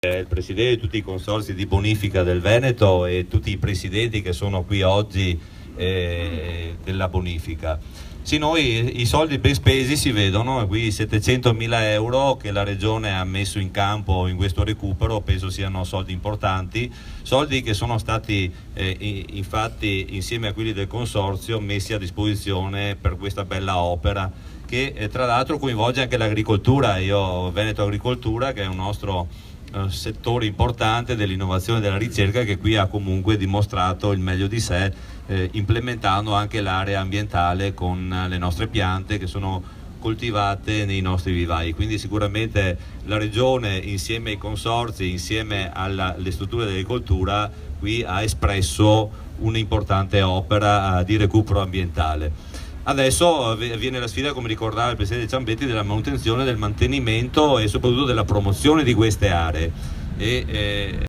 Il Presidente di tutti i consorzi di bonifica del Veneto e tutti i Presidenti che sono qui oggi della bonifica. Sì, noi i soldi ben spesi si vedono, qui 700.000 euro che la Regione ha messo in campo in questo recupero, penso siano soldi importanti, soldi che sono stati infatti insieme a quelli del Consorzio messi a disposizione per questa bella opera che tra l'altro coinvolge anche l'agricoltura, Veneto Agricoltura, che è un nostro settore importante dell'innovazione e della ricerca, che qui ha comunque dimostrato il meglio di sé, implementando anche l'area ambientale con le nostre piante che sono coltivate nei nostri vivai. Quindi sicuramente la Regione insieme ai consorzi, insieme alle strutture dell'agricoltura, qui ha espresso un'importante opera di recupero ambientale. Adesso viene la sfida, come ricordava il Presidente Ciambetti, della manutenzione, del mantenimento e soprattutto della promozione di queste aree.